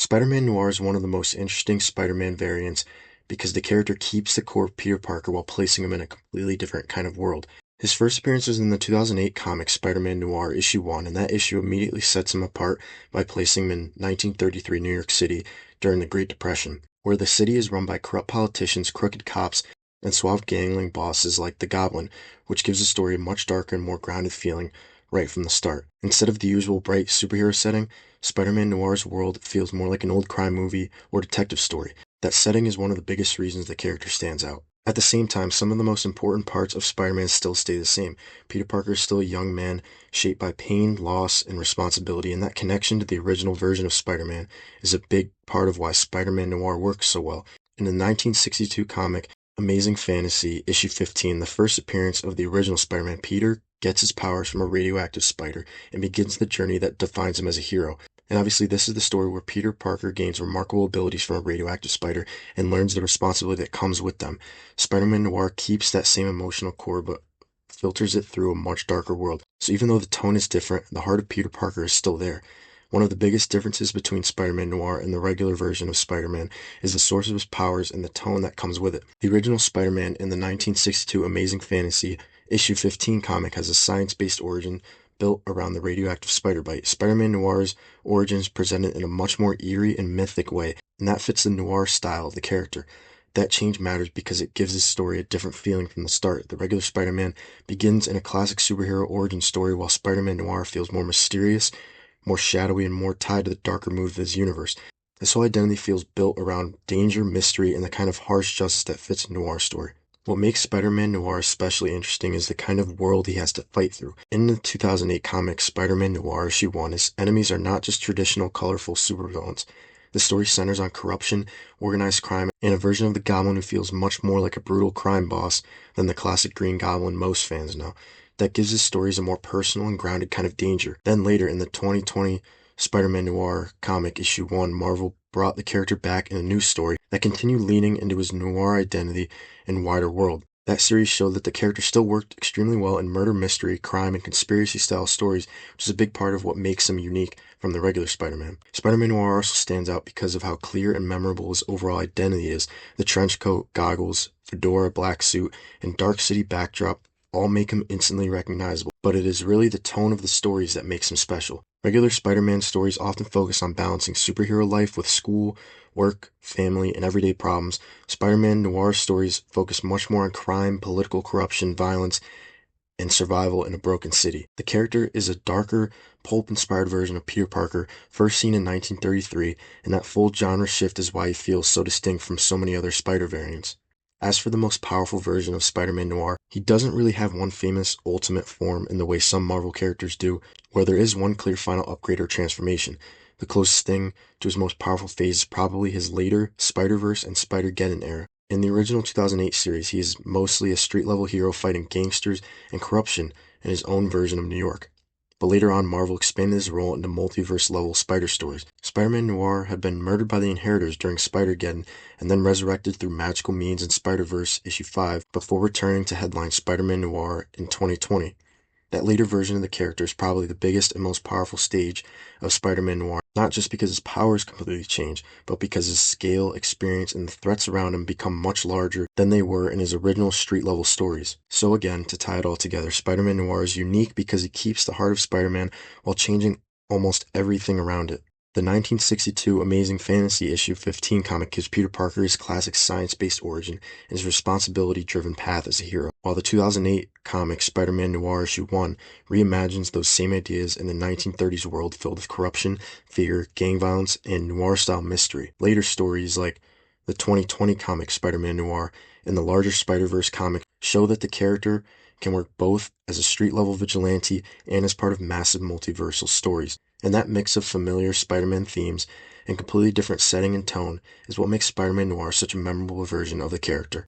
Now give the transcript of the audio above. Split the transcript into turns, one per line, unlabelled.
Spider-Man Noir is one of the most interesting Spider-Man variants because the character keeps the core Peter Parker while placing him in a completely different kind of world. His first appearance was in the 2008 comic Spider-Man Noir issue 1, and that issue immediately sets him apart by placing him in 1933 New York City during the Great Depression, where the city is run by corrupt politicians, crooked cops, and suave gangling bosses like the Goblin, which gives the story a much darker and more grounded feeling right from the start. Instead of the usual bright superhero setting, Spider-Man Noir's world feels more like an old crime movie or detective story. That setting is one of the biggest reasons the character stands out. At the same time, some of the most important parts of Spider-Man still stay the same. Peter Parker is still a young man, shaped by pain, loss, and responsibility, and that connection to the original version of Spider-Man is a big part of why Spider-Man Noir works so well. In the 1962 comic Amazing Fantasy, issue 15, the first appearance of the original Spider-Man, Peter gets his powers from a radioactive spider and begins the journey that defines him as a hero. And obviously, this is the story where Peter Parker gains remarkable abilities from a radioactive spider and learns the responsibility that comes with them. Spider-Man Noir keeps that same emotional core, but filters it through a much darker world. So even though the tone is different, the heart of Peter Parker is still there. One of the biggest differences between Spider-Man Noir and the regular version of Spider-Man is the source of his powers and the tone that comes with it. The original Spider-Man in the 1962 Amazing Fantasy issue 15 comic has a science-based origin built around the radioactive spider bite. Spider-Man Noir's origins presented in a much more eerie and mythic way, and that fits the noir style of the character. That change matters because it gives his story a different feeling from the start. The regular Spider-Man begins in a classic superhero origin story, while Spider-Man Noir feels more mysterious, more shadowy, and more tied to the darker mood of his universe. This whole identity feels built around danger, mystery, and the kind of harsh justice that fits a noir story. What makes Spider-Man Noir especially interesting is the kind of world he has to fight through. In the 2008 comic Spider-Man Noir issue 1, his enemies are not just traditional colorful supervillains. The story centers on corruption, organized crime, and a version of the Goblin who feels much more like a brutal crime boss than the classic Green Goblin most fans know. That gives his stories a more personal and grounded kind of danger. Then later in the 2020 Spider-Man Noir comic issue 1, Marvel brought the character back in a new story that continued leaning into his noir identity and wider world. That series showed that the character still worked extremely well in murder, mystery, crime, and conspiracy style stories, which is a big part of what makes him unique from the regular Spider-Man. Spider-Man Noir also stands out because of how clear and memorable his overall identity is. The trench coat, goggles, fedora, black suit, and dark city backdrop all make him instantly recognizable, but it is really the tone of the stories that makes him special. Regular Spider-Man stories often focus on balancing superhero life with school, work, family, and everyday problems. Spider-Man Noir stories focus much more on crime, political corruption, violence, and survival in a broken city. The character is a darker, pulp-inspired version of Peter Parker, first seen in 1933, and that full genre shift is why he feels so distinct from so many other Spider variants. As for the most powerful version of Spider-Man Noir, he doesn't really have one famous ultimate form in the way some Marvel characters do, where there is one clear final upgrade or transformation. The closest thing to his most powerful phase is probably his later Spider-Verse and Spider-Geddon era. In the original 2008 series, he is mostly a street-level hero fighting gangsters and corruption in his own version of New York. But later on, Marvel expanded his role into multiverse-level Spider stories. Spider-Man Noir had been murdered by the Inheritors during Spider-Geddon and then resurrected through magical means in Spider-Verse issue 5 before returning to headline Spider-Man Noir in 2020. That later version of the character is probably the biggest and most powerful stage of Spider-Man Noir, not just because his powers completely change, but because his scale, experience, and the threats around him become much larger than they were in his original street-level stories. So again, to tie it all together, Spider-Man Noir is unique because he keeps the heart of Spider-Man while changing almost everything around it. The 1962 Amazing Fantasy issue 15 comic gives Peter Parker his classic science-based origin and his responsibility-driven path as a hero, while the 2008 comic Spider-Man Noir issue 1 reimagines those same ideas in the 1930s world filled with corruption, fear, gang violence, and noir-style mystery. Later stories like the 2020 comic Spider-Man Noir and the larger Spider-Verse comic show that the character can work both as a street-level vigilante and as part of massive multiversal stories. And that mix of familiar Spider-Man themes and completely different setting and tone is what makes Spider-Man Noir such a memorable version of the character.